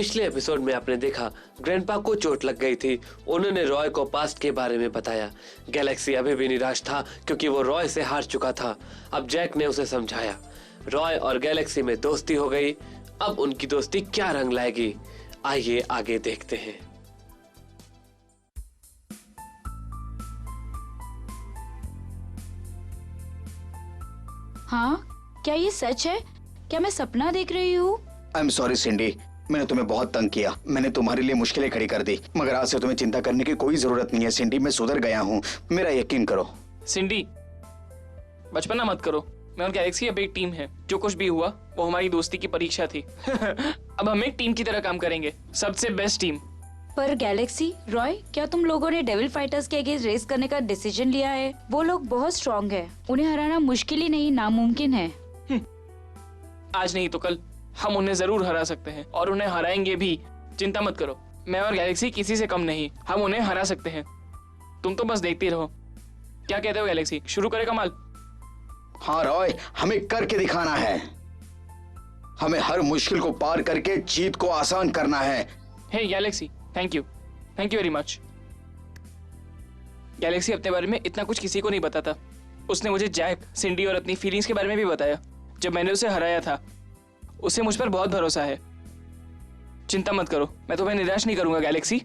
पिछले एपिसोड में आपने देखा ग्रैंडपा को चोट लग गई थी। उन्होंने रॉय को पास्ट के बारे में बताया। गैलेक्सी अभी भी निराश था क्योंकि वो रॉय से हार चुका था। अब जैक ने उसे समझाया। रॉय और गैलेक्सी में दोस्ती हो गई। अब उनकी दोस्ती क्या रंग लाएगी, आइए आगे देखते हैं। हाँ, क्या ये सच है? क्या मैं सपना देख रही हूँ? आई एम सॉरी सिंडी, मैंने तुम्हें बहुत तंग किया। मैंने तुम्हारे लिए मुश्किलें खड़ी कर दी, मगर आज से तुम्हें चिंता करने की कोई जरूरत नहीं है सिंडी। मैं सुधर गया हूँ, मेरा यकीन करो। सिंडी, बचपना मत करो। मैं और गैलेक्सी अब एक टीम है। जो कुछ भी हुआ वो हमारी दोस्ती की परीक्षा थी। अब हम एक टीम की तरह काम करेंगे, सबसे बेस्ट टीम। पर गैलेक्सी, रॉय, क्या तुम लोगों ने डेविल फाइटर्स के अगेंस्ट रेस करने का डिसीजन लिया है? वो लोग बहुत स्ट्रॉन्ग है, उन्हें हराना मुश्किल ही नहीं नामुमकिन है। आज नहीं तो कल हम उन्हें जरूर हरा सकते हैं और उन्हें हराएंगे भी। चिंता मत करो, मैं और गैलेक्सी किसी से कम नहीं, हम उन्हें हरा सकते हैं। तुम तो बस देखती रहो। क्या कहते हो गैलेक्सी, शुरू करें कमाल? हाँ रॉय, हमें करके दिखाना है। हमें हर मुश्किल को पार करके जीत को आसान करना है। Hey galaxy, thank you very much. Galaxy अपने बारे में इतना कुछ किसी को नहीं बताता। उसने मुझे जैक, सिंडी और अपनी फीलिंग्स के बारे में भी बताया जब मैंने उसे हराया था। उसे मुझ पर बहुत भरोसा है। चिंता मत करो, मैं तुम्हें निराश नहीं करूंगा गैलेक्सी।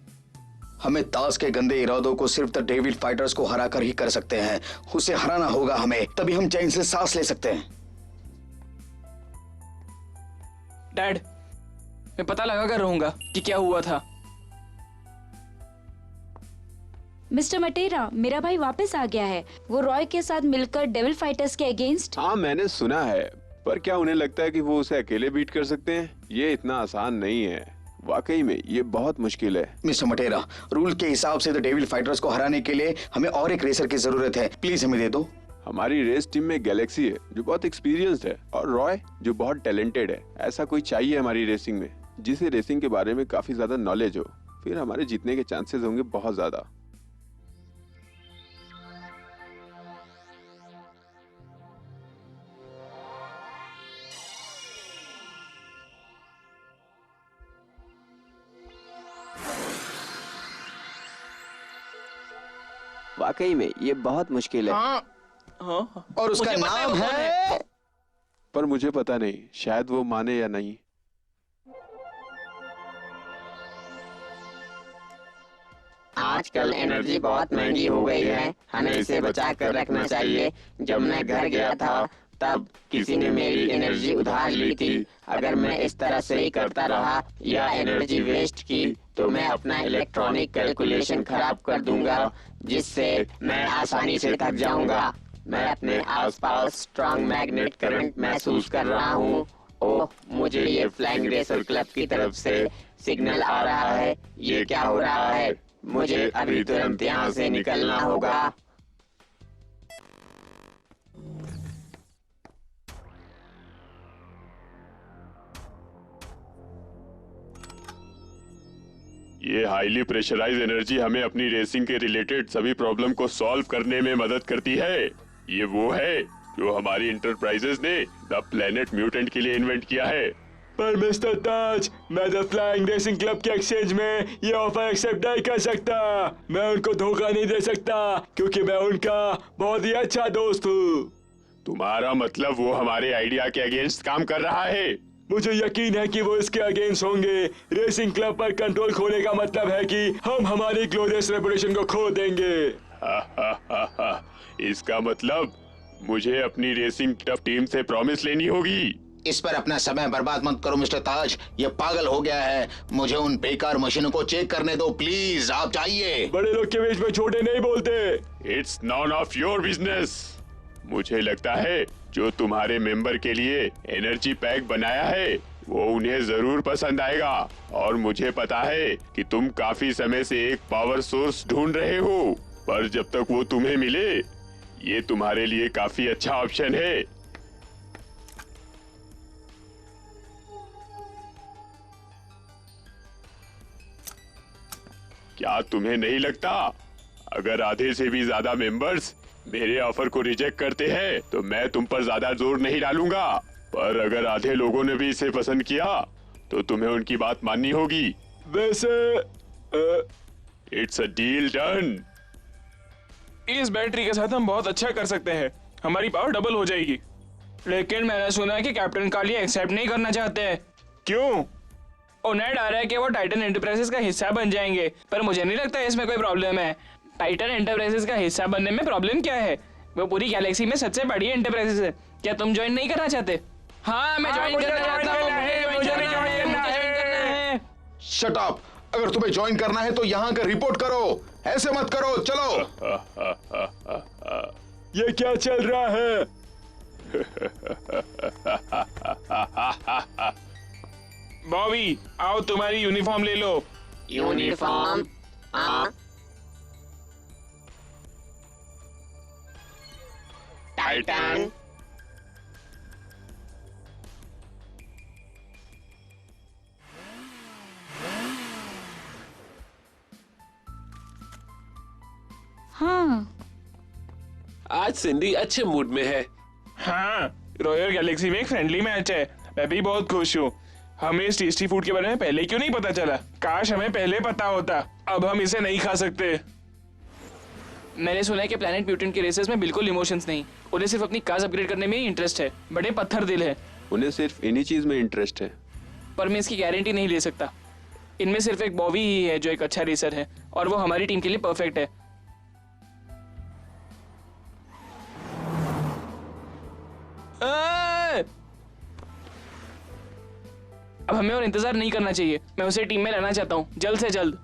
हमें ताश के गंदे इरादों को सिर्फ द डेविल फाइटर्स को हरा कर ही कर सकते हैं। उसे हराना होगा हमें, तभी हम चैन से सांस ले सकते हैं। डैड, मैं पता लगा कर रहूंगा कि क्या हुआ था। मिस्टर मटेरा, मेरा भाई वापस आ गया है। वो रॉय के साथ मिलकर डेविल फाइटर्स के अगेंस्ट। हाँ, मैंने सुना है, पर क्या उन्हें लगता है कि वो उसे अकेले बीट कर सकते हैं? ये इतना आसान नहीं है। वाकई में ये बहुत मुश्किल है। मिस्टर मटेरा, रूल के हिसाब से द डेविल फाइटर्स को हराने के लिए हमें और एक रेसर की जरूरत है। प्लीज हमें दे दो। हमारी रेस टीम में गैलेक्सी है जो बहुत एक्सपीरियंस्ड है, और रॉय जो बहुत टैलेंटेड है। ऐसा कोई चाहिए हमारी रेसिंग में जिसे रेसिंग के बारे में काफी ज्यादा नॉलेज हो। फिर हमारे जीतने के चांसेस होंगे बहुत ज्यादा। वाकई में ये बहुत मुश्किल है। हाँ, और उसका मुझे पता है नाम वो कौन है। पर मुझे पता नहीं, शायद वो माने या नहीं। आजकल एनर्जी बहुत महंगी हो गई है, हमें इसे बचा कर रखना चाहिए। जब मैं घर गया था तब किसी ने मेरी एनर्जी उधार ली थी। अगर मैं इस तरह से ही करता रहा या एनर्जी वेस्ट की तो मैं अपना इलेक्ट्रॉनिक कैलकुलेशन खराब कर दूंगा, जिससे मैं आसानी से थक जाऊंगा। मैं अपने आसपास स्ट्रॉन्ग मैग्नेट करंट महसूस कर रहा हूँ। ओह, मुझे ये फ्लाइंग रेसर क्लब की तरफ से सिग्नल आ रहा है। ये क्या हो रहा है? मुझे अभी तुरंत यहाँ से निकलना होगा। ये हाईली प्रेशराइज एनर्जी हमें अपनी रेसिंग के रिलेटेड सभी प्रॉब्लम को सॉल्व करने में मदद करती है। ये वो है जो हमारी इंटरप्राइजेस ने द प्लेनेट म्यूटेंट के लिए इन्वेंट किया है। पर मिस्टर ताज, मैं द फ्लाइंग रेसिंग क्लब के एक्सचेंज में ये ऑफर एक्सेप्ट नहीं कर सकता। मैं उनको धोखा नहीं दे सकता क्योंकि मैं उनका बहुत ही अच्छा दोस्त हूँ। तुम्हारा मतलब वो हमारे आइडिया के अगेंस्ट काम कर रहा है? मुझे यकीन है कि वो इसके अगेंस्ट होंगे। रेसिंग क्लब पर कंट्रोल खोने का मतलब है कि हम हमारी ग्लोरियस रेपुटेशन को खो देंगे। इसका मतलब मुझे अपनी रेसिंग टीम से प्रॉमिस लेनी होगी। इस पर अपना समय बर्बाद मत करो मिस्टर ताज, ये पागल हो गया है। मुझे उन बेकार मशीनों को चेक करने दो प्लीज। आप जाइए। बड़े लोग के बीच में छोटे नहीं बोलते। It's none of your business. मुझे लगता है जो तुम्हारे मेंबर के लिए एनर्जी पैक बनाया है वो उन्हें जरूर पसंद आएगा, और मुझे पता है कि तुम काफी समय से एक पावर सोर्स ढूंढ रहे हो, पर जब तक वो तुम्हें मिले ये तुम्हारे लिए काफी अच्छा ऑप्शन है। क्या तुम्हें नहीं लगता अगर आधे से भी ज्यादा मेंबर्स मेरे ऑफर को रिजेक्ट करते हैं तो मैं तुम पर ज्यादा जोर नहीं डालूंगा, पर अगर आधे लोगों ने भी इसे पसंद किया तो तुम्हें उनकी बात माननी होगी। वैसे इट्स अ डील डन। इस बैटरी के साथ हम बहुत अच्छा कर सकते हैं, हमारी पावर डबल हो जाएगी। लेकिन मैंने सुना है कि कैप्टन कालिया एक्सेप्ट नहीं करना चाहते हैं। क्यों? उन्हें डर है कि वो टाइटन एंटरप्राइजेस का हिस्सा बन जाएंगे, पर मुझे नहीं लगता इसमें कोई प्रॉब्लम है। टाइटन एंटरप्राइजेस का हिस्सा बनने में प्रॉब्लम क्या है? वो पूरी गैलेक्सी में सबसे बड़ी एंटरप्राइजेस है। क्या तुम ज्वाइन नहीं करना चाहते? हाँ, मैं ज्वाइन करना चाहता हूँ। मुझे ज्वाइन करना है। Shut up. अगर तुम्हें ज्वाइन करना है तो यहाँ का रिपोर्ट करो, ऐसे मत करो। चलो। ये क्या चल रहा है? बॉबी, आओ तुम्हारी यूनिफॉर्म ले लो। यूनिफॉर्म? हाँ। टाइटन? हाँ, आज सिंडी अच्छे मूड में है। हाँ, रॉयल गैलेक्सी में एक फ्रेंडली मैच है। मैं भी बहुत खुश हूँ। हमें इस टेस्टी फूड के बारे में पहले क्यों नहीं पता चला? काश हमें पहले पता होता। अब हम इसे नहीं खा सकते। मैंने सुना है कि प्लैनेट म्यूटेंट के रेसेस में बिल्कुल इमोशंस नहीं, उन्हें सिर्फ अपनी कार्स अपग्रेड करने में ही इंटरेस्ट है। बड़े पत्थर दिल है। उन्हें सिर्फ इन्हीं चीज में इंटरेस्ट है। पर मैं इसकी गारंटी नहीं ले सकता। इनमें सिर्फ एक बॉबी ही है जो एक अच्छा रेसर है, और वो हमारी टीम के लिए परफेक्ट है। अब हमें और इंतजार नहीं करना चाहिए। मैं उसे टीम में लाना चाहता हूँ, जल्द से जल्द।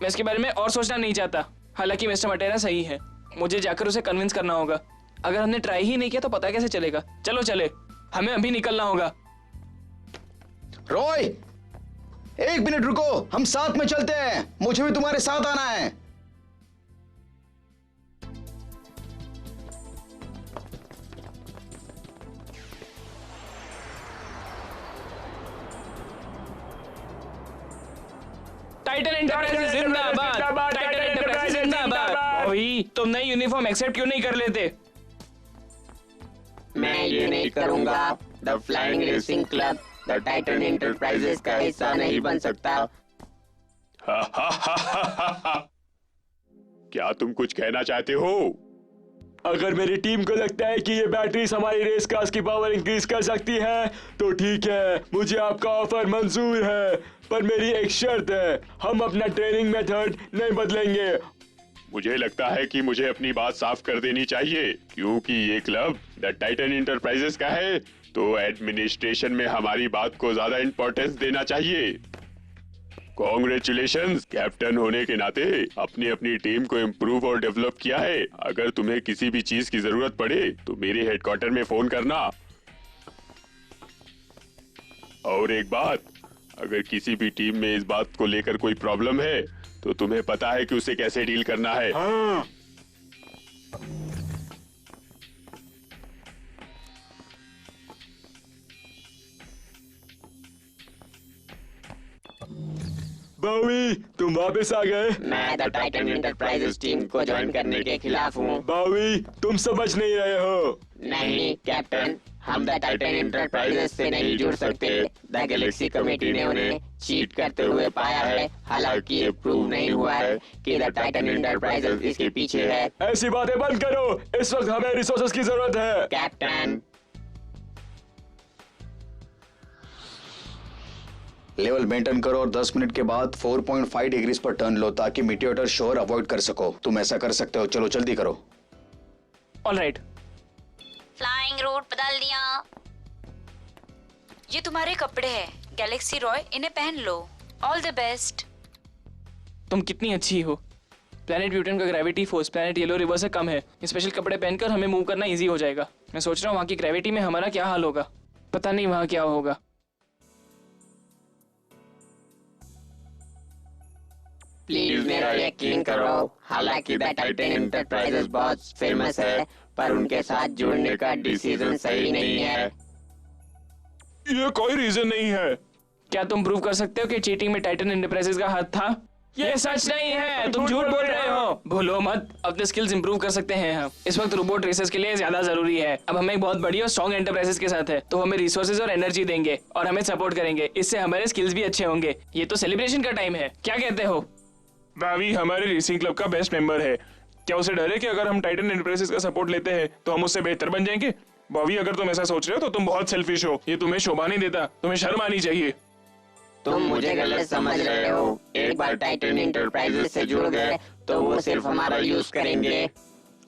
मैं इसके बारे में और सोचना नहीं चाहता। हालांकि मिस्टर मटेरा सही है, मुझे जाकर उसे कन्विंस करना होगा। अगर हमने ट्राई ही नहीं किया तो पता कैसे चलेगा। चलो चले, हमें अभी निकलना होगा। रॉय, 1 मिनट रुको, हम साथ में चलते हैं। मुझे भी तुम्हारे साथ आना है। टाइटन एंटरप्राइजेस जिंदाबाद! टाइटन एंटरप्राइजेस जिंदाबाद! ओही, तुम नई यूनिफॉर्म एक्सेप्ट क्यों नहीं कर लेते? मैं ये नहीं करूँगा। The flying racing club the Titan enterprises का हिस्सा नहीं बन सकता। क्या तुम कुछ कहना चाहते हो? अगर मेरी टीम को लगता है कि ये बैटरीज हमारी रेस कार्स की पावर इंक्रीज कर सकती है तो ठीक है, मुझे आपका ऑफर मंजूर है। पर मेरी एक शर्त है, हम अपना ट्रेनिंग मेथड नहीं बदलेंगे। मुझे लगता है कि मुझे अपनी बात साफ कर देनी चाहिए, क्योंकि ये क्लब द टाइटन इंटरप्राइजेस का है, तो एडमिनिस्ट्रेशन में हमारी बात को ज्यादा इंपॉर्टेंस देना चाहिए। कॉन्ग्रेचुलेशंस, कैप्टन होने के नाते अपनी अपनी टीम को इम्प्रूव और डेवलप किया है। अगर तुम्हें किसी भी चीज की जरूरत पड़े तो मेरे हेडक्वार्टर में फोन करना। और एक बात, अगर किसी भी टीम में इस बात को लेकर कोई प्रॉब्लम है तो तुम्हें पता है कि उसे कैसे डील करना है। हाँ। बावी, तुम वापस आ गए। मैं द टाइटन एंटरप्राइजेस टीम को ज्वाइन करने के खिलाफ हूँ। बावी, तुम समझ नहीं रहे हो। नहीं कैप्टन, हम द टाइटन एंटरप्राइजेस से नहीं जुड़ सकते। द गैलेक्सी कमेटी ने उन्हें चीट करते हुए पाया है। हालांकि ये प्रूव नहीं हुआ है कि द टाइटन एंटरप्राइजेस इसके पीछे है। ऐसी बातें बंद करो, इस वक्त हमें रिसोर्सेज की जरूरत है। कैप्टन, लेवल मेंटेन करो और 10 मिनट के बाद 4.5 डिग्रीज पर टर्न लो ताकि मीटियोर शोर अवॉइड कर सको। तुम ऐसा कर सकते हो, चलो जल्दी करो। ऑलराइट। फ्लाइंग रूट बदल दिया। ये तुम्हारे कपड़े हैं गैलेक्सी रॉय, इन्हें पहन लो। All the best. तुम कितनी अच्छी हो। प्लैनेट म्यूटेंट का gravity force planet yellow river से कम है। ये स्पेशल कपड़े पहनकर हमें मूव करना इजी हो जाएगा। मैं सोच रहा हूँ वहाँ की ग्रेविटी में हमारा क्या हाल होगा। पता नहीं वहाँ क्या होगा। प्लीज मेरा यकीन करो। हालांकि द टाइटन एंटरप्राइजेस बहुत फेमस है, पर उनके साथ जुड़ने का डिसीजन सही नहीं है। ये कोई रीजन नहीं है। क्या तुम प्रूव कर सकते हो कि चीटिंग में टाइटन एंटरप्राइजेस का हाथ था? ये सच नहीं है, तुम झूठ बोल रहे हो। भूलो मत, अपने स्किल्स इंप्रूव कर सकते हैं हम। इस वक्त रोबोट रेसेस के लिए ज्यादा जरूरी है। अब हम एक बहुत बड़ी और स्ट्रॉन्ग एंटरप्राइजेस के साथ है, तो हमें रिसोर्सेज और एनर्जी देंगे और हमें सपोर्ट करेंगे। इससे हमारे स्किल्स भी अच्छे होंगे। ये तो सेलिब्रेशन का टाइम है, क्या कहते हो? भाभी हमारे रेसिंग क्लब का बेस्ट मेंबर है। क्या उसे डर है कि अगर हम टाइटन एंटरप्राइजेस का सपोर्ट लेते हैं तो हम उससे बेहतर बन जाएंगे? बॉबी, अगर तुम ऐसा सोच रहे हो तो तुम बहुत सेल्फिश हो। ये तुम्हें शोभा नहीं देता, तुम्हें शर्म आनी चाहिए। तुम मुझे गलत समझ रहे हो। एक बार टाइटन एंटरप्राइजेस से जुड़ गए तो वो सिर्फ हमारा यूज करेंगे।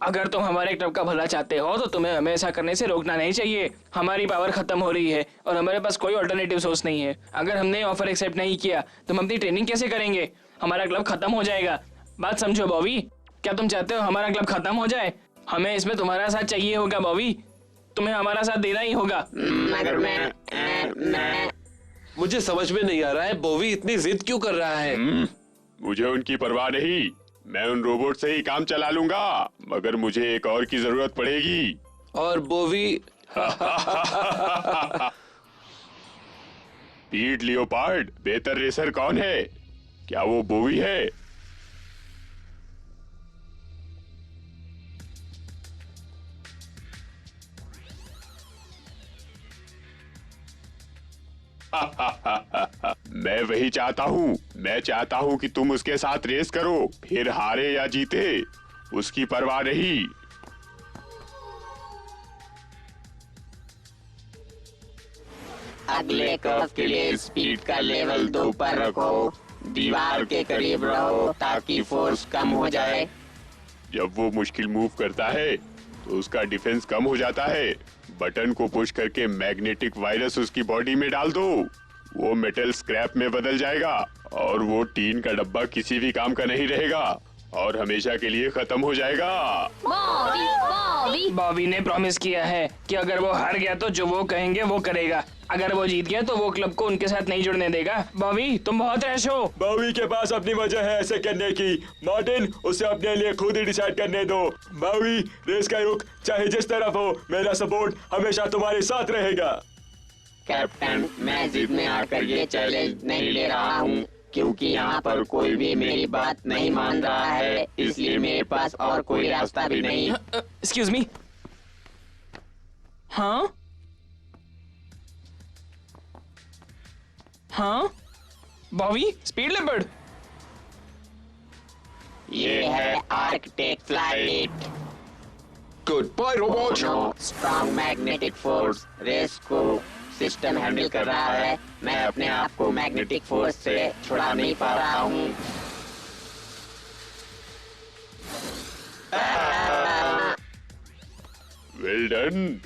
अगर तुम हमारे क्लब का भला चाहते हो तो तुम्हें हमें ऐसा करने से रोकना नहीं चाहिए। हमारी पावर खत्म हो रही है और हमारे पास कोई ऑल्टरनेटिव सोर्स नहीं है। अगर हमने ऑफर एक्सेप्ट नहीं किया तो हम अपनी ट्रेनिंग कैसे करेंगे? हमारा क्लब खत्म हो जाएगा। बात समझो बॉबी, क्या तुम चाहते हो हमारा क्लब खत्म हो जाए? हमें इसमें तुम्हारा साथ चाहिए होगा बॉबी, तुम्हें हमारा साथ देना ही होगा। मगर मैं मुझे समझ में नहीं आ रहा है बोवी इतनी जिद क्यों कर रहा है। मुझे उनकी परवाह नहीं, मैं उन रोबोट से ही काम चला लूंगा, मगर मुझे एक और की जरूरत पड़ेगी। और बोवी पीट लियोपार्ड बेहतर रेसर कौन है? क्या वो बोवी है? मैं वही चाहता हूँ। मैं चाहता हूँ कि तुम उसके साथ रेस करो, फिर हारे या जीते उसकी परवाह नहीं। अगले कर्व के लिए स्पीड का लेवल 2 पर रखो। दीवार के करीब रहो ताकि फोर्स कम हो जाए। जब वो मुश्किल मूव करता है तो उसका डिफेंस कम हो जाता है। बटन को पुश करके मैग्नेटिक वायरस उसकी बॉडी में डाल दो, वो मेटल स्क्रैप में बदल जाएगा और वो टीन का डब्बा किसी भी काम का नहीं रहेगा और हमेशा के लिए खत्म हो जाएगा। बॉबी ने प्रॉमिस किया है कि अगर वो हार गया तो जो वो कहेंगे वो करेगा। अगर वो जीत गया तो वो क्लब को उनके साथ नहीं जुड़ने देगा। बॉबी, तुम बहुत रैश हो। बॉबी के पास अपनी वजह है ऐसे करने की। मार्टिन, उसे अपने लिए खुद ही डिसाइड करने दो। बॉबी, रेस का रुख चाहे जिस तरफ हो, मेरा सपोर्ट हमेशा तुम्हारे साथ रहेगा। कैप्टन, मैं जिद में आकर ये चैलेंज नहीं ले रहा हूँ क्योंकि यहाँ पर कोई भी मेरी बात नहीं मान रहा है, इसलिए मेरे पास और कोई रास्ता भी नहीं। Excuse me. हाँ हाँ बॉबी, स्पीड लेपर्ड। ये है arctech flight. Goodbye robot. Strong magnetic force race को सिस्टम हैंडल कर रहा है। मैं अपने आप को मैग्नेटिक फोर्स से छुड़ा नहीं पा रहा हूँ। Well done.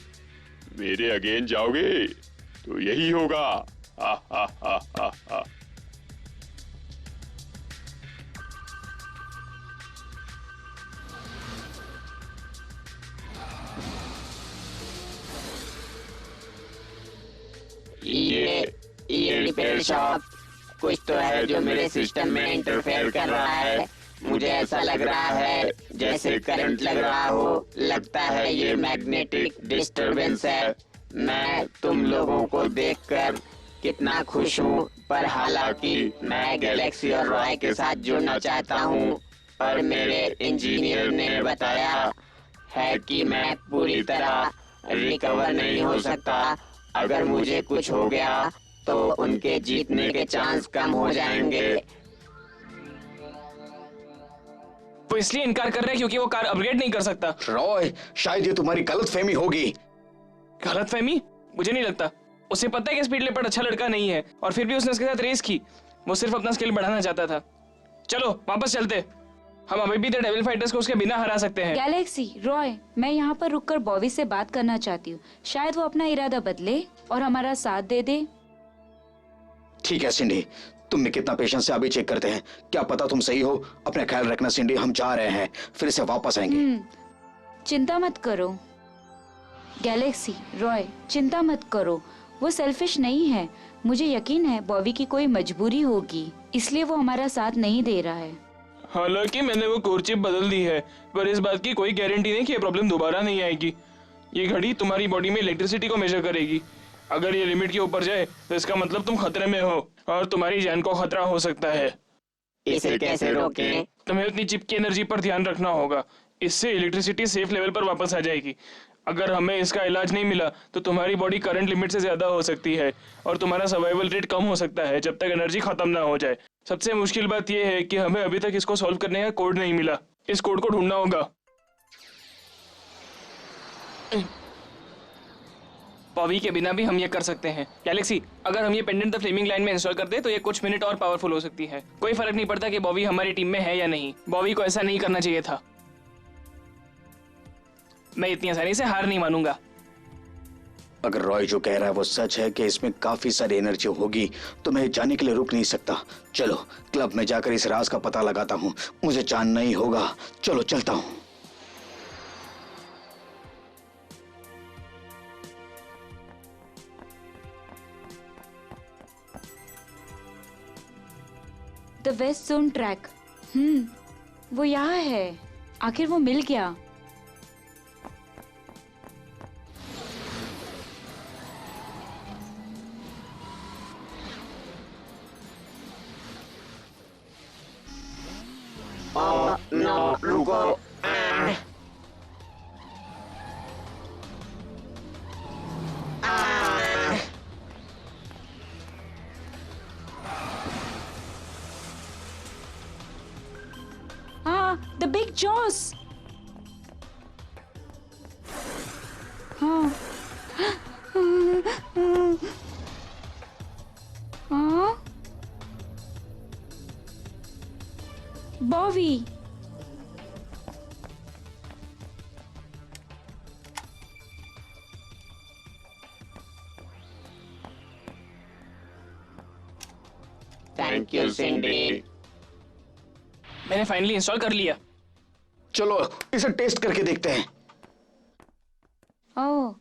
मेरे अगेन जाओगे तो यही होगा। हा हा हा हा हा। ये रिपेयर शॉप कुछ तो है जो मेरे सिस्टम में इंटरफेयर कर रहा है। मुझे ऐसा लग रहा है जैसे करंट लग रहा हो। लगता है ये मैग्नेटिक डिस्टरबेंस है। मैं तुम लोगों को देखकर कितना खुश हूँ, पर हालांकि मैं गैलेक्सी और रॉय के साथ जुड़ना चाहता हूँ, पर मेरे इंजीनियर ने बताया है कि मैं पूरी तरह रिकवर नहीं हो सकता। अगर मुझे कुछ हो गया तो उनके जीतने के चांस कम हो जाएंगे। वो इसलिए इनकार कर रहे हैं क्योंकि वो कार अपग्रेड नहीं कर सकता। रॉय, शायद ये तुम्हारी गलतफहमी होगी। गलतफहमी? मुझे नहीं लगता। उसे पता है कि स्पीड लेपर्ड अच्छा लड़का नहीं है और फिर भी उसने उसके साथ रेस की। वो सिर्फ अपना स्किल बढ़ाना चाहता था। चलो वापस चलते। हम अभी भी द डेविल फाइटर्स को उसके बिना हरा सकते हैं। गैलेक्सी, रॉय, मैं यहाँ पर रुककर बॉबी से बात करना चाहती हूँ। शायद वो अपना इरादा बदले और हमारा साथ दे दे। ठीक है सिंडी, तुमने कितना पेशेंस है अभी चेक करते हैं। क्या पता तुम सही हो। अपना ख्याल रखना सिंडी, हम जा रहे हैं, फिर से वापस आएंगे। चिंता मत करो गैलेक्सी, रॉय, चिंता मत करो। वो सेल्फिश नहीं है। मुझे यकीन है बॉबी की कोई मजबूरी होगी, इसलिए वो हमारा साथ नहीं दे रहा है। हालांकि मैंने वो कोर चिप बदल दी है, पर इस बात की कोई गारंटी नहीं कि ये प्रॉब्लम दोबारा नहीं आएगी। ये घड़ी तुम्हारी बॉडी में इलेक्ट्रिसिटी को मेजर करेगी। अगर ये लिमिट के ऊपर जाए तो इसका मतलब तुम खतरे में हो और तुम्हारी जान को खतरा हो सकता है। इसे कैसे रोकें? तुम्हें अपनी चिप की एनर्जी पर ध्यान रखना होगा। इससे इलेक्ट्रिसिटी सेफ लेवल पर वापस आ जाएगी। अगर हमें इसका इलाज नहीं मिला तो तुम्हारी बॉडी करंट लिमिट से ज्यादा हो सकती है और तुम्हारा सर्वाइवल रेट कम हो सकता है जब तक एनर्जी खत्म ना हो जाए। सबसे मुश्किल बात यह है कि हमें अभी तक इसको सॉल्व करने का कोड नहीं मिला। इस कोड को ढूंढना होगा। पॉवी के बिना भी हम ये कर सकते हैं। गैलेक्सी, अगर हम ये पेंडेंट द फ्लेमिंग लाइन में इंस्टॉल कर दे तो ये कुछ मिनट और पावरफुल हो सकती है। कोई फर्क नहीं पड़ता कि बॉबी हमारी टीम में है या नहीं। बॉबी को ऐसा नहीं करना चाहिए था। मैं इतनी आसानी से हार नहीं मानूंगा। अगर रॉय जो कह रहा है वो सच है कि इसमें काफी सारी एनर्जी होगी तो मैं जाने के लिए रुक नहीं सकता। चलो क्लब में जाकर इस राज का पता लगाता हूँ। मुझे जानना ही होगा। चलो चलता हूँ। The west zone track. वो यहाँ है। आखिर वो मिल गया। नो, रुको। The big jaws. हाँ। बॉबी। Thank you Cindy. मैंने फाइनली इंस्टॉल कर लिया। चलो इसे टेस्ट करके देखते हैं। ओह,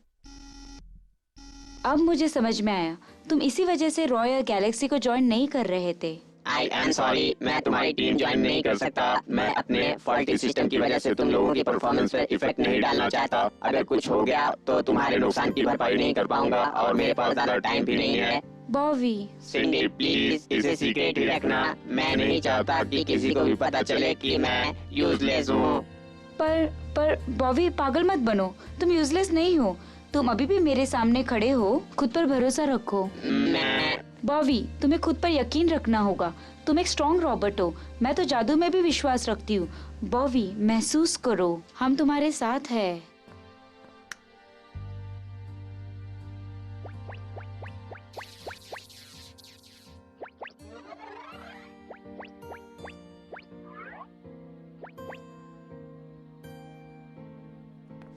अब मुझे समझ में आया। तुम इसी वजह से रॉय और गैलेक्सी को ज्वाइन नहीं कर रहे थे। आई एम सॉरी, मैं तुम्हारी टीम ज्वाइन नहीं कर सकता। मैं अपने फॉल्टी सिस्टम की वजह से तुम लोगों की परफॉर्मेंस पे इफेक्ट नहीं डालना चाहता। अगर कुछ हो गया तो तुम्हारे नुकसान की भरपाई नहीं कर पाऊंगा और मेरे पास ज्यादा टाइम भी नहीं है। बॉबी। सिंडी प्लीज इसे सीक्रेट ही रखना। मैं नहीं चाहता कि किसी को भी पता चले कि मैं यूजलेस हूँ। पर बॉबी, पागल मत बनो। तुम यूजलेस नहीं हो। तुम अभी भी मेरे सामने खड़े हो। खुद पर भरोसा रखो। मैं बॉबी, तुम्हें खुद पर यकीन रखना होगा। तुम एक स्ट्रॉन्ग रॉबोट हो। मैं तो जादू में भी विश्वास रखती हूँ। बॉबी, महसूस करो, हम तुम्हारे साथ हैं।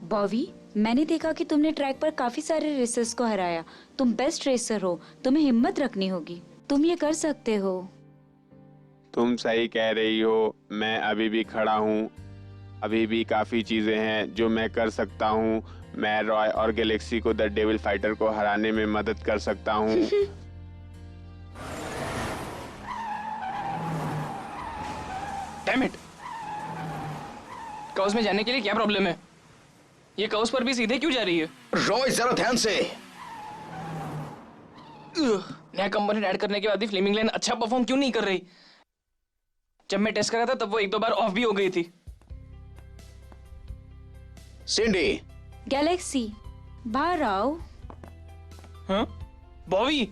बॉबी, मैंने देखा कि तुमने ट्रैक पर काफी सारे रेसर्स को हराया। तुम बेस्ट रेसर हो। तुम्हें हिम्मत रखनी होगी। तुम ये कर सकते हो। तुम सही कह रही हो। मैं अभी भी खड़ा हूँ। अभी भी काफी चीजें हैं जो मैं कर सकता हूँ। मैं रॉय और गैलेक्सी को द डेविल फाइटर को हराने में मदद कर सकता हूँ। Damn it. काउस में जाने के लिए क्या प्रॉब्लम है? ये काउस पर भी सीधे क्यों जा रही है? रॉय जरा ध्यान से। नया कंपोनेंट ऐड करने के बाद भी फ्लेमिंग लाइन अच्छा परफॉर्म क्यों नहीं कर रही? जब मैं टेस्ट कर रहा था तब वो एक दो बार ऑफ भी हो गई थी। सिंडी। गैलेक्सी, बाहर आओ। हाँ? बॉबी,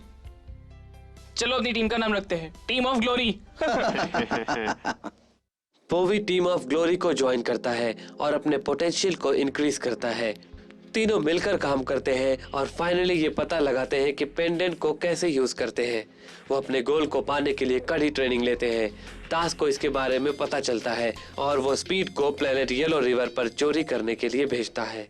चलो अपनी टीम का नाम रखते हैं team of glory. Bobby team of glory को ज्वाइन करता है और अपने पोटेंशियल को इंक्रीज करता है। तीनों मिलकर काम करते हैं और फाइनली ये पता लगाते हैं कि पेंडेंट को कैसे यूज करते हैं। वो अपने गोल को पाने के लिए कड़ी ट्रेनिंग लेते हैं। तास को इसके बारे में पता चलता है और वो स्पीड को प्लेनेट येलो रिवर पर चोरी करने के लिए भेजता है।